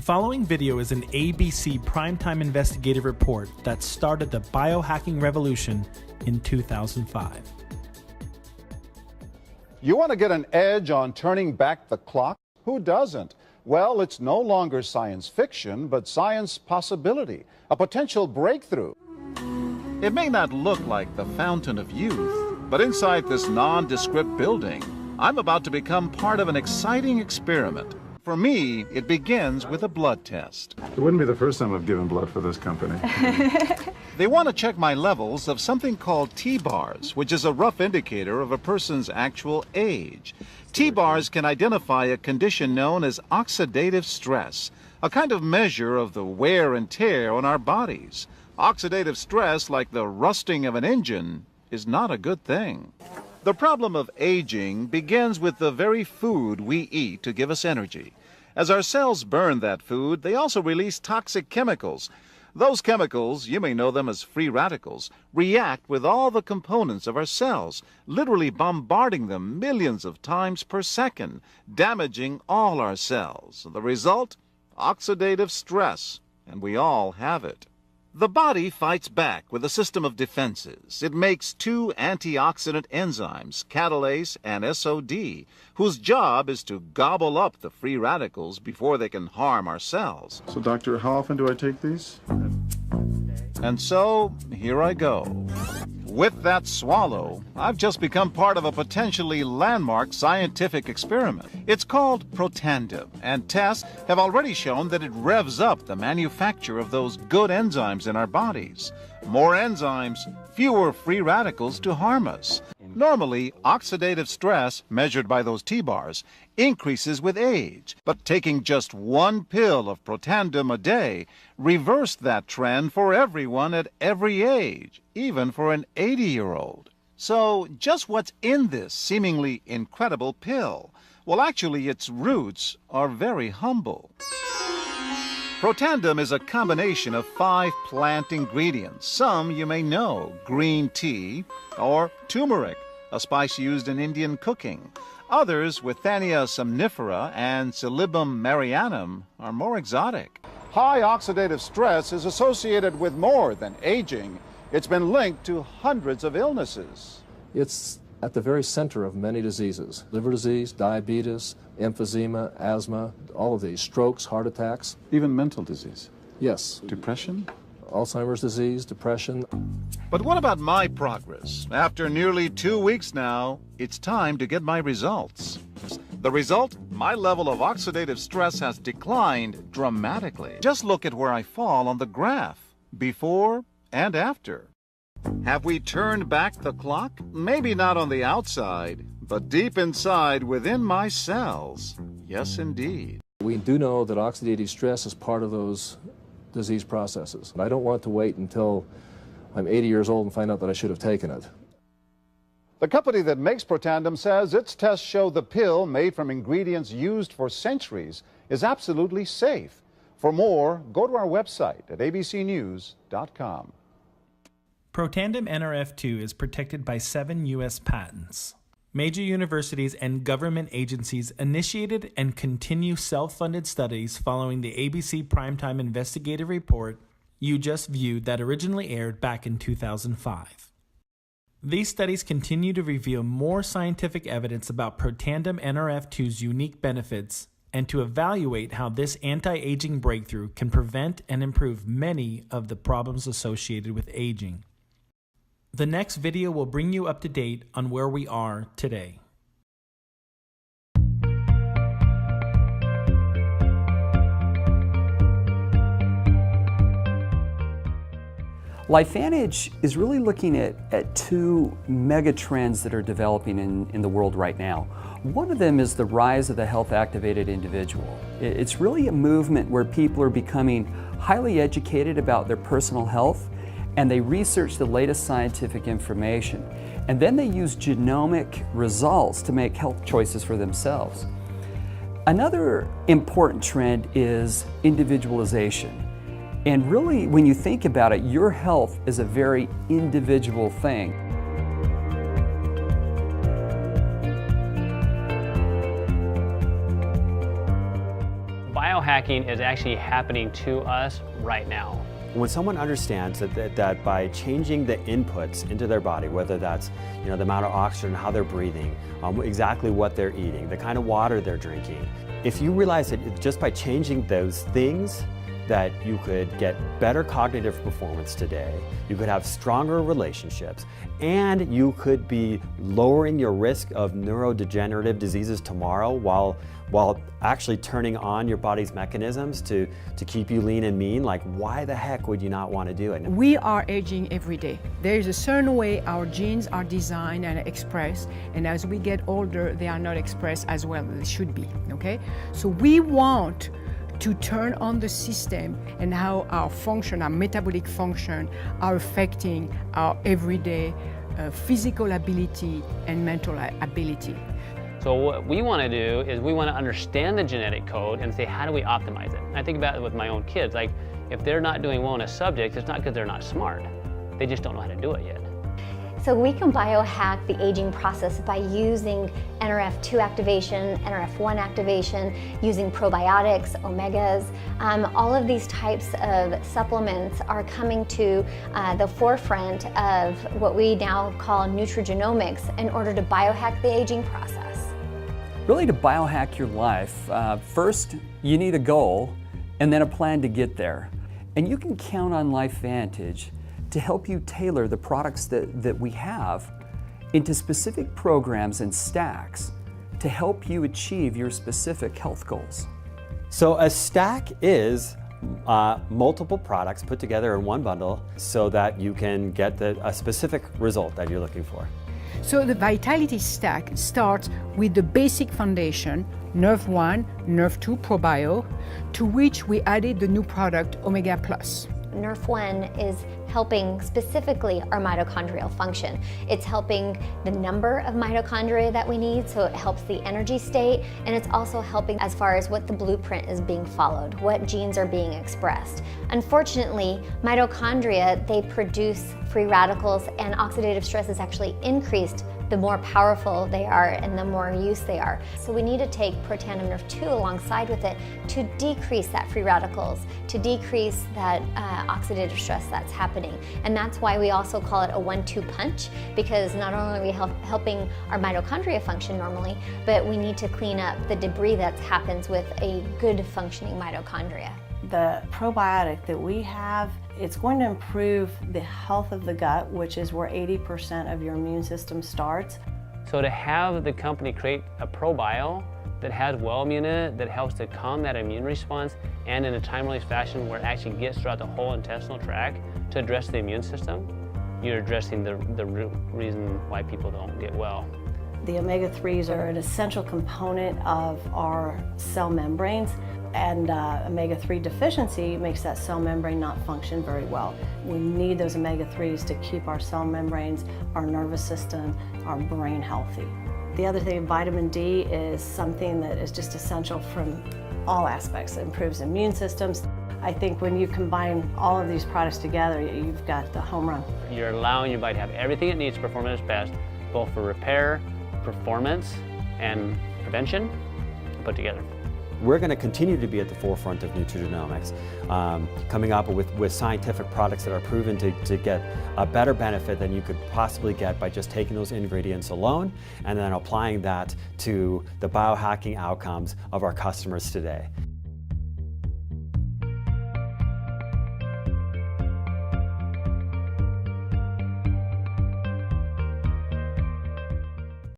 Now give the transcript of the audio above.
following video is an ABC Primetime investigative report that started the biohacking revolution in 2005. You want to get an edge on turning back the clock? Who doesn't? Well, it's no longer science fiction, but science possibility, a potential breakthrough. It may not look like the fountain of youth, but inside this nondescript building, I'm about to become part of an exciting experiment. For me, it begins with a blood test. It wouldn't be the first time I've given blood for this company. They want to check my levels of something called T-bars, which is a rough indicator of a person's actual age. T-bars can identify a condition known as oxidative stress, a kind of measure of the wear and tear on our bodies. Oxidative stress, like the rusting of an engine, is not a good thing. The problem of aging begins with the very food we eat to give us energy. As our cells burn that food, they also release toxic chemicals. Those chemicals, you may know them as free radicals, react with all the components of our cells, literally bombarding them millions of times per second, damaging all our cells. The result? Oxidative stress, and we all have it. The body fights back with a system of defenses. It makes two antioxidant enzymes, catalase and SOD, whose job is to gobble up the free radicals before they can harm our cells. So, doctor, how often do I take these? And so, here I go. With that swallow, I've just become part of a potentially landmark scientific experiment. It's called Protandim, and tests have already shown that it revs up the manufacture of those good enzymes in our bodies. More enzymes, fewer free radicals to harm us. Normally, oxidative stress, measured by those T-bars, increases with age, but taking just one pill of Protandim a day reversed that trend for everyone at every age, even for an 80-year-old. So, just what's in this seemingly incredible pill? Well, actually, its roots are very humble. Protandim is a combination of 5 plant ingredients. Some you may know: green tea or turmeric, a spice used in Indian cooking. Others, Withania somnifera and Silybum marianum, are more exotic. High oxidative stress is associated with more than aging. It's been linked to hundreds of illnesses. It's at the very center of many diseases: liver disease, diabetes, emphysema, asthma, all of these, strokes, heart attacks. Even mental disease? Yes. Depression? Alzheimer's disease, depression. But what about my progress? After nearly 2 weeks now, it's time to get my results. The result? My level of oxidative stress has declined dramatically. Just look at where I fall on the graph, before and after. Have we turned back the clock? Maybe not on the outside, but deep inside within my cells. Yes, indeed. We do know that oxidative stress is part of those disease processes. I don't want to wait until I'm 80 years old and find out that I should have taken it. The company that makes Protandim says its tests show the pill, made from ingredients used for centuries, is absolutely safe. For more, go to our website at abcnews.com. Protandim Nrf2 is protected by 7 U.S. patents. Major universities and government agencies initiated and continue self-funded studies following the ABC Primetime investigative report you just viewed that originally aired back in 2005. These studies continue to reveal more scientific evidence about Protandim Nrf2's unique benefits and to evaluate how this anti-aging breakthrough can prevent and improve many of the problems associated with aging. The next video will bring you up to date on where we are today. LifeVantage is really looking at 2 mega trends that are developing in the world right now. One of them is the rise of the health-activated individual. It's really a movement where people are becoming highly educated about their personal health, and they research the latest scientific information. And then they use genomic results to make health choices for themselves. Another important trend is individualization. And really, when you think about it, your health is a very individual thing. biohacking is actually happening to us right now. When someone understands that by changing the inputs into their body, whether that's the amount of oxygen, how they're breathing, exactly what they're eating, the kind of water they're drinking, if you realize that just by changing those things, that you could get better cognitive performance today, you could have stronger relationships, and you could be lowering your risk of neurodegenerative diseases tomorrow while actually turning on your body's mechanisms to keep you lean and mean, like why the heck would you not want to do it? We are aging every day. There is a certain way our genes are designed and expressed, and as we get older, they are not expressed as well as they should be, okay? So we want to turn on the system and how our function, our metabolic function, are affecting our everyday physical ability and mental ability. So what we want to do is we want to understand the genetic code and say, how do we optimize it? And I think about it with my own kids. Like, if they're not doing well in a subject, it's not because they're not smart. They just don't know how to do it yet. So we can biohack the aging process by using NRF2 activation, NRF1 activation, using probiotics, omegas. All of these types of supplements are coming to the forefront of what we now call nutrigenomics in order to biohack the aging process. Really, to biohack your life, first you need a goal and then a plan to get there. And you can count on LifeVantage to help you tailor the products that we have into specific programs and stacks to help you achieve your specific health goals. So a stack is multiple products put together in one bundle so that you can get a specific result that you're looking for. So the Vitality Stack starts with the basic foundation, NRF1, NRF2 ProBio, to which we added the new product Omega Plus. NRF1 is helping specifically our mitochondrial function. It's helping the number of mitochondria that we need, so it helps the energy state, and it's also helping as far as what the blueprint is being followed, what genes are being expressed. Unfortunately, mitochondria, they produce free radicals, and oxidative stress is actually increased the more powerful they are and the more use they are. So we need to take Protandim Nerf2 alongside with it to decrease that free radicals, to decrease that oxidative stress that's happening. And that's why we also call it a 1-2 punch, because not only are we helping our mitochondria function normally, but we need to clean up the debris that happens with a good functioning mitochondria. The probiotic that we have, it's going to improve the health of the gut, which is where 80% of your immune system starts. So to have the company create a ProBio that has Well-Immune in it, that helps to calm that immune response, and in a time-release fashion where it actually gets throughout the whole intestinal tract to address the immune system, you're addressing the root reason why people don't get well. The omega-3s are an essential component of our cell membranes, and omega-3 deficiency makes that cell membrane not function very well. We need those omega-3s to keep our cell membranes, our nervous system, our brain healthy. The other thing, vitamin D is something that is just essential from all aspects. It improves immune systems. I think when you combine all of these products together, you've got the home run. You're allowing your body to have everything it needs to perform at its best, both for repair, performance, and prevention put together. We're going to continue to be at the forefront of nutrigenomics, coming up with scientific products that are proven to get a better benefit than you could possibly get by just taking those ingredients alone and then applying that to the biohacking outcomes of our customers today.